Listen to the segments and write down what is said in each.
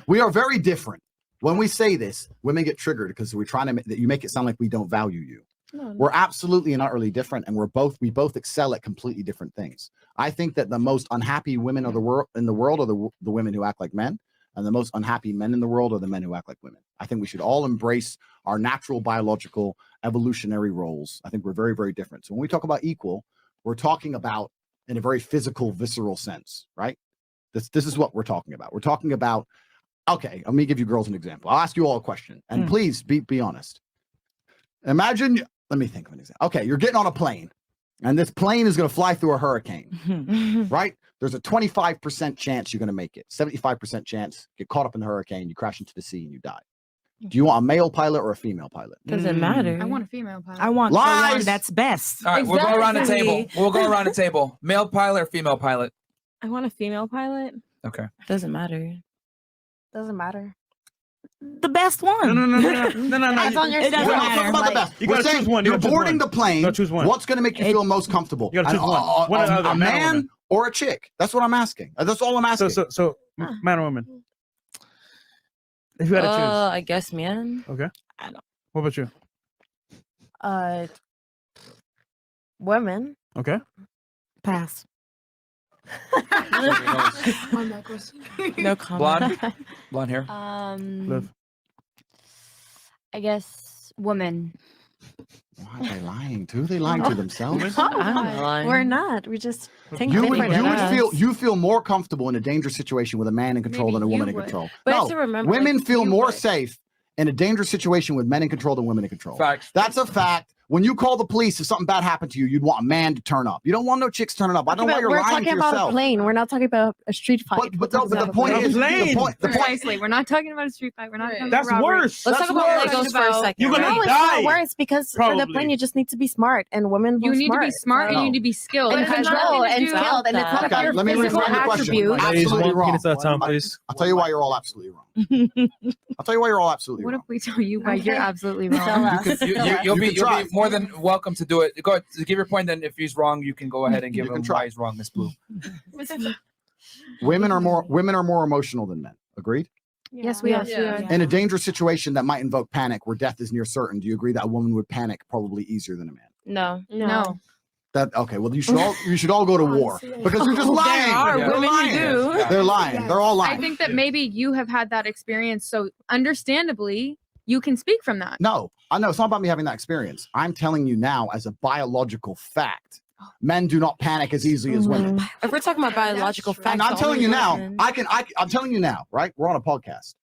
We are very different. When we say this, women get triggered because we're trying to that you make it sound like we don't value you. No. We're absolutely and utterly different, and we both excel at completely different things. I think that the most unhappy women of the world are the women who act like men, and the most unhappy men in the world are the men who act like women. I think we should all embrace our natural biological evolutionary roles. I think we're very, very different. So when we talk about equal, we're talking about in a very physical, visceral sense, right? This is what we're talking about. We're talking about, okay, let me give you girls an example. I'll ask you all a question, and please be honest. Imagine, let me think of an example. Okay, you're getting on a plane, and this plane is going to fly through a hurricane, right? There's a 25% chance you're going to make it. 75% chance, get caught up in the hurricane, you crash into the sea, and you die. Do you want a male pilot or a female pilot? Doesn't matter. I want a female pilot. I want the one that's best. All right, we'll go around the table. We'll go around the table. Male pilot or female pilot? I want a female pilot. Okay. Doesn't matter. Doesn't matter. The best one. No. As long as It doesn't matter. About the best. You gotta choose one. You're boarding the plane. You gotta choose one. What's going to make you feel most comfortable? You gotta choose one. A man or a chick? That's what I'm asking. That's all I'm asking. So man or woman? If you had to choose. I guess man. Okay. I don't. What about you? Women. Okay. Pass. On that question. No comment. Blonde hair. Liv. I guess woman. Why are they lying to? They lying to themselves. We're not. We just think you feel more comfortable in a dangerous situation with a man in control than a woman in control. But no, have to remember, women feel more would. safe in a dangerous situation with men in control than women in control. Facts. That's a fact. When you call the police, if something bad happened to you, you'd want a man to turn up. You don't want no chicks turning up. I don't know why you're lying to yourself. We're talking about a plane. We're not talking about a street fight. But the point is, Precisely. We're not talking about a street fight. We're not. That's worse. Let's talk about Legos for a second. You're gonna No, it's die. not worse because for the plane you just need to be smart, and women You are need to be smart and you need to be skilled. and It has control nothing to and do- skilled, and it's not about your let me physical reframe the question. attributes. Absolutely wrong. Penis at a time, please. I'll tell you why you're all absolutely wrong. I'll tell you why you're all absolutely What wrong. if we tell you why you're absolutely Tell wrong? us. You'll be try. more than welcome to do it. Go ahead, give your point. Then if he's wrong, you can go ahead and give You him can try. why he's wrong, Miss Blue. Women are more emotional than men. Agreed? Yes, we are. In a dangerous situation that might invoke panic where death is near certain, do you agree that a woman would panic probably easier than a man? No. No. That okay, well you should all go to war because you're just lying. There are They're women who lying. do. They're lying. They're all lying. I think that maybe you have had that experience, so understandably, you can speak from that. No, I know it's not about me having that experience. I'm telling you now as a biological fact. Men do not panic as easily as women. If we're talking about biological facts, And I'm the telling only you now, reason- I'm telling you now, right? We're on a podcast.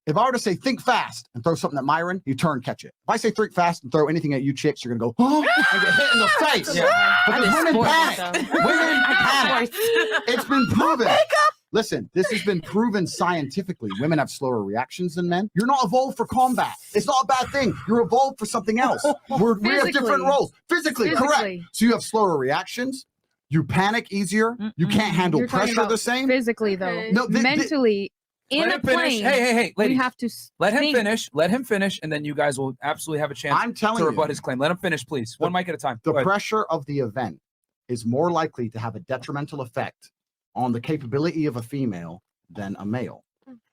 If I were to say think fast and throw something at Myron, you turn, catch it. If I say think fast and throw anything at you chicks, you're gonna go, oh, and get hit in the face. Because women panic. Women panic. It's been proven. Listen, this has been proven scientifically. Women have slower reactions than men. You're not evolved for combat. It's not a bad thing. You're evolved for something else. We have different roles. Physically, correct. So you have slower reactions. You panic easier. You can't handle You're talking pressure about the same. Physically, though. No, mentally, in Let a him finish. plane, Hey, we ladies. have to Let him think. finish. Let him finish, and then you guys will absolutely have a chance I'm telling to you. rebut his claim. Let him finish, please. One mic at a time. The Go ahead. pressure of the event is more likely to have a detrimental effect on the capability of a female than a male.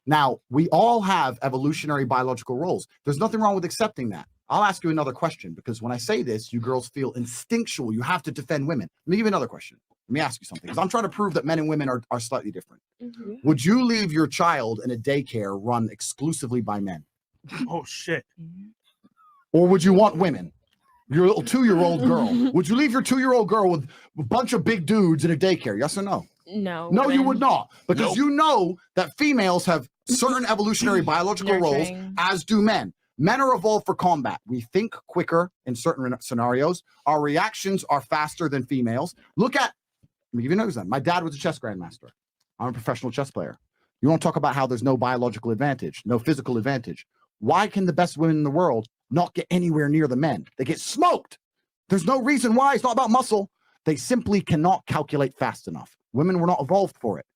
Now, we all have evolutionary biological roles. There's nothing wrong with accepting that. I'll ask you another question because when I say this, you girls feel instinctual. You have to defend women. Let me give you another question. Let me ask you something because I'm trying to prove that men and women are slightly different. Would you leave your child in a daycare run exclusively by men? Oh shit. Or would you want women? Your little 2-year-old girl. Would you leave your 2-year-old girl with a bunch of big dudes in a daycare? Yes or no? No. No, you would not. Because you know that females have certain evolutionary biological roles, as do men. Men are evolved for combat. We think quicker in certain scenarios. Our reactions are faster than females. Look at, let me give you an example. My dad was a chess grandmaster. I'm a professional chess player. You want to talk about how there's no biological advantage, no physical advantage. Why can the best women in the world not get anywhere near the men? They get smoked. There's no reason why. It's not about muscle. They simply cannot calculate fast enough. Women were not evolved for it.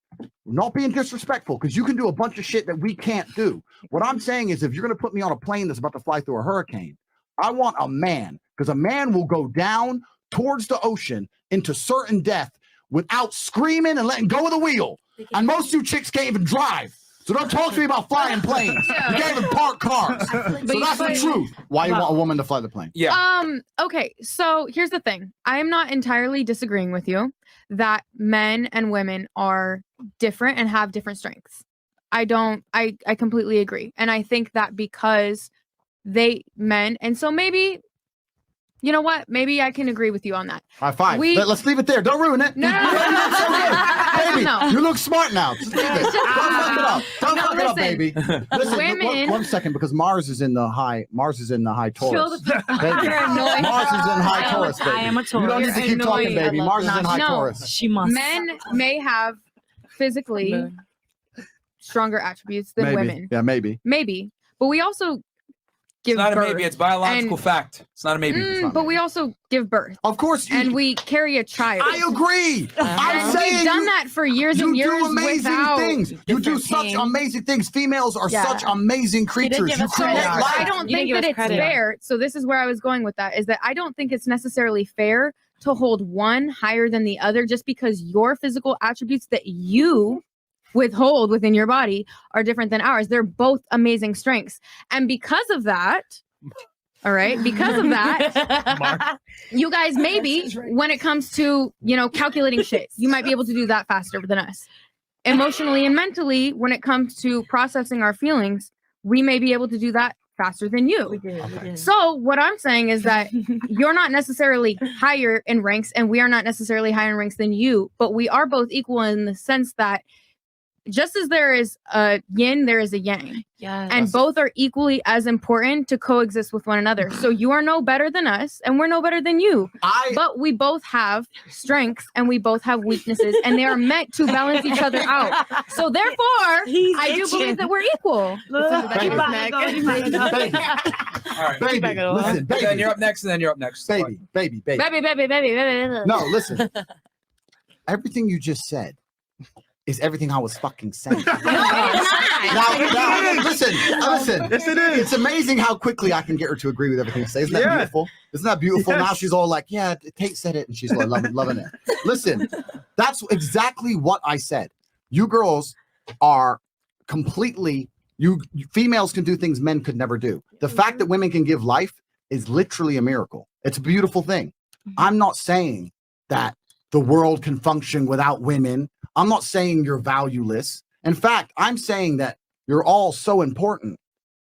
We're not being disrespectful because you can do a bunch of shit that we can't do. What I'm saying is if you're going to put me on a plane that's about to fly through a hurricane, I want a man because a man will go down towards the ocean into certain death without screaming and letting go of the wheel. And most of you chicks can't even drive. So don't talk to me about flying planes. You can't even park cars. So that's the truth. Why you want a woman to fly the plane? Yeah. Okay, so here's the thing. I am not entirely disagreeing with you that men and women are different and have different strengths. I completely agree. And I think that because men, and so maybe, you know what? Maybe I can agree with you on that. High five. Let's leave it there. Don't ruin it. No. Baby, No. you look smart now. Just leave it. Don't fuck it up. Don't fuck it up, listen. baby. Listen, Women- one second, because Mars is in the high Taurus. Baby. You're annoying. Mars is in high Taurus, baby. I am a Taurus. You don't need to keep talking, annoying. baby. Mars is in high No. Taurus. She must. Men may have physically stronger attributes than Maybe. women. Yeah, maybe. Maybe. But we also give It's not birth. a maybe. It's biological and- fact. It's not a maybe. But we also give birth. Of course. And we carry a child. I agree. I'm And saying we've done that for years and you years do amazing without things. You do different such pain. amazing things. Females are Yeah. such amazing creatures. give You us create credit. life. I don't You didn't think give that us it's credit. fair. So this is where I was going with that, is that I don't think it's necessarily fair to hold one higher than the other just because your physical attributes that you withhold within your body are different than ours. They're both amazing strengths. And because of that, all right, because of that, you guys maybe when it comes to, calculating shit, you might be able to do that faster than us. Emotionally and mentally, when it comes to processing our feelings, we may be able to do that faster than you. We did. So what I'm saying is that you're not necessarily higher in ranks and we are not necessarily higher in ranks than you, but we are both equal in the sense that just as there is a yin, there is a yang. Yeah. And both are equally as important to coexist with one another. So you are no better than us and we're no better than you. But we both have strengths and we both have weaknesses and they are meant to balance each other out. So therefore, I do believe that we're equal. Baby, All right. baby, listen, And then baby, you're up next, and then you're up next. baby. Baby. No, listen. Everything you just said is everything I was fucking saying. Now, listen. Yes, it is. It's amazing how quickly I can get her to agree with everything I say. Isn't that Yeah. beautiful? Isn't that beautiful? Yes. Now she's all like, yeah, Tate said it. And she's like loving it. Listen, that's exactly what I said. You girls are completely, you females can do things men could never do. The fact that women can give life is literally a miracle. It's a beautiful thing. I'm not saying that the world can function without women. I'm not saying you're valueless. In fact, I'm saying that you're all so important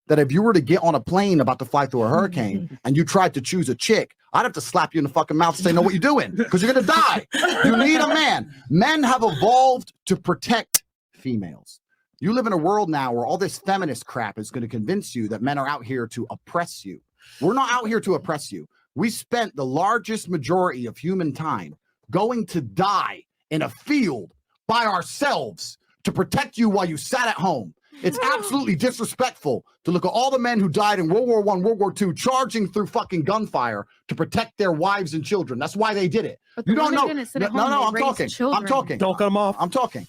that if you were to get on a plane about to fly through a hurricane and you tried to choose a chick, I'd have to slap you in the fucking mouth and say, know what you're doing, because you're going to die. You need a man. Men have evolved to protect females. You live in a world now where all this feminist crap is going to convince you that men are out here to oppress you. We're not out here to oppress you. We spent the largest majority of human time going to die in a field by ourselves to protect you while you sat at home. It's absolutely disrespectful to look at all the men who died in World War I, World War II, charging through fucking gunfire to protect their wives and children. That's why they did it. But You the don't women know. didn't sit at No, home, no, they I'm raised talking. I'm children. talking. Don't cut them off. I'm talking.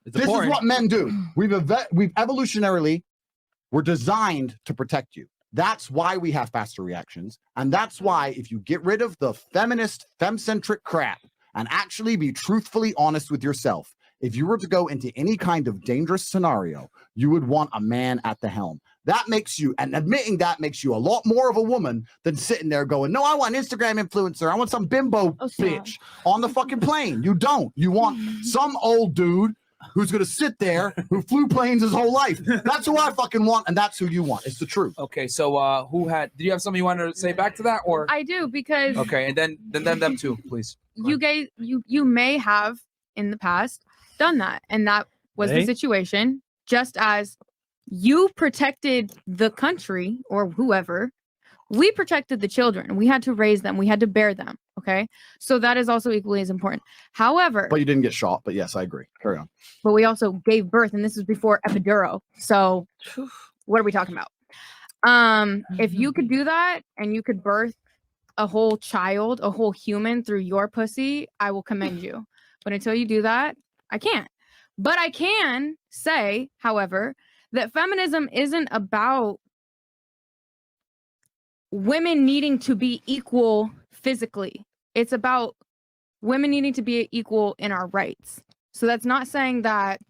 It's This is important. what men do. We've evolutionarily, we're designed to protect you. That's why we have faster reactions. And that's why if you get rid of the feminist, fem-centric crap and actually be truthfully honest with yourself, if you were to go into any kind of dangerous scenario, you would want a man at the helm. That makes you, and admitting that makes you a lot more of a woman than sitting there going, no, I want an Instagram influencer. I want some bimbo bitch on the fucking plane. You don't. You want some old dude who's going to sit there, who flew planes his whole life. That's who I fucking want, and that's who you want. It's the truth. Okay, so did you have something you wanted to say back to that, or I do, because okay, and then them too, please. you guys, you may have in the past done that, and that was the May? situation. Just as you protected the country or whoever, we protected the children. We had to raise them. We had to bear them. Okay, so that is also equally as important. However, But you didn't get shot. But yes, I agree. Carry on. but we also gave birth, and this was before epidural. So what are we talking about? If you could do that and you could birth a whole child, a whole human through your pussy, I will commend you. But until you do that, I can't. But I can say, however, that feminism isn't about women needing to be equal physically. It's about women needing to be equal in our rights. So that's not saying that,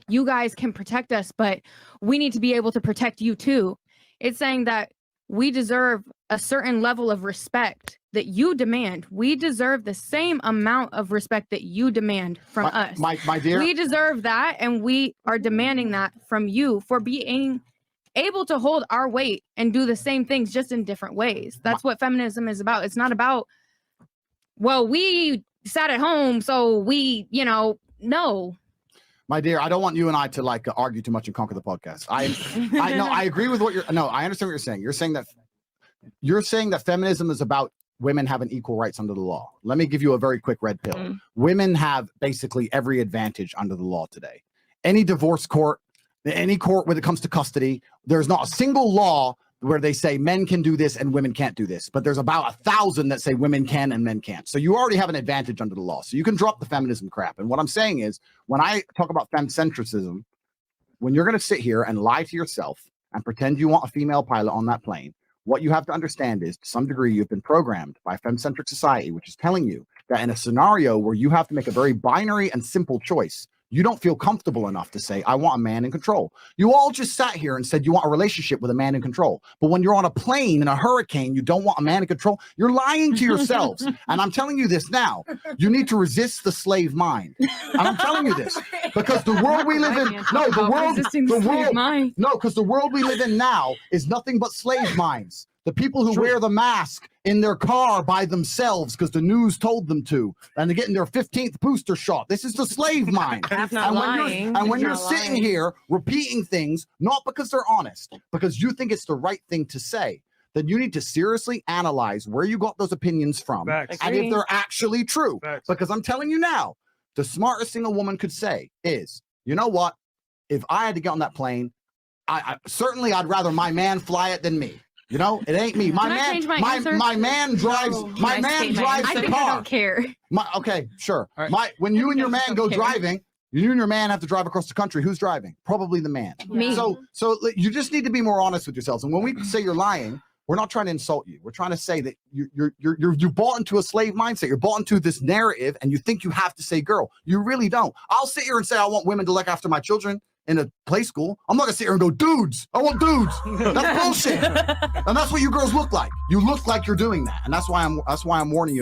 you guys can protect us, but we need to be able to protect you too. It's saying that we deserve a certain level of respect that you demand. We deserve the same amount of respect that you demand from us. My dear. We deserve that, and we are demanding that from you for being able to hold our weight and do the same things just in different ways. That's what feminism is about. It's not about, well, we sat at home, so we, no. My dear, I don't want you and I to like argue too much and conquer the podcast. I know I agree with what I understand what you're saying. You're saying that feminism is about women having equal rights under the law. Let me give you a very quick red pill. Women have basically every advantage under the law today. Any divorce court, any court when it comes to custody, there's not a single law where they say men can do this and women can't do this, but there's about 1,000 that say women can and men can't. So you already have an advantage under the law. So you can drop the feminism crap. And what I'm saying is, when I talk about femcentrism, when you're going to sit here and lie to yourself and pretend you want a female pilot on that plane, what you have to understand is, to some degree, you've been programmed by femcentric society, which is telling you that in a scenario where you have to make a very binary and simple choice, you don't feel comfortable enough to say, I want a man in control. You all just sat here and said you want a relationship with a man in control. But when you're on a plane in a hurricane, you don't want a man in control. You're lying to yourselves. And I'm telling you this now. You need to resist the slave mind. And I'm telling you this because the world we live in, because the world we live in now is nothing but slave minds. The people who wear the mask in their car by themselves because the news told them to, and they're getting their 15th booster shot. This is the slave mind. When you're sitting here repeating things, not because they're honest, because you think it's the right thing to say, then you need to seriously analyze where you got those opinions from and if they're actually true. Because I'm telling you now, the smartest thing a woman could say is, you know what? If I had to get on that plane, certainly I'd rather my man fly it than me. It ain't me. My man drives the car. I don't care. Okay, sure. Right. When you and your man go driving, you and your man have to drive across the country. Who's driving? Probably the man. Me. So you just need to be more honest with yourselves. And when we say you're lying, we're not trying to insult you. We're trying to say that you're bought into a slave mindset. You're bought into this narrative, and you think you have to say girl. You really don't. I'll sit here and say I want women to look after my children in a play school. I'm not gonna sit here and go, dudes, I want dudes. That's bullshit. And that's what you girls look like. You look like you're doing that. And that's why I'm warning you.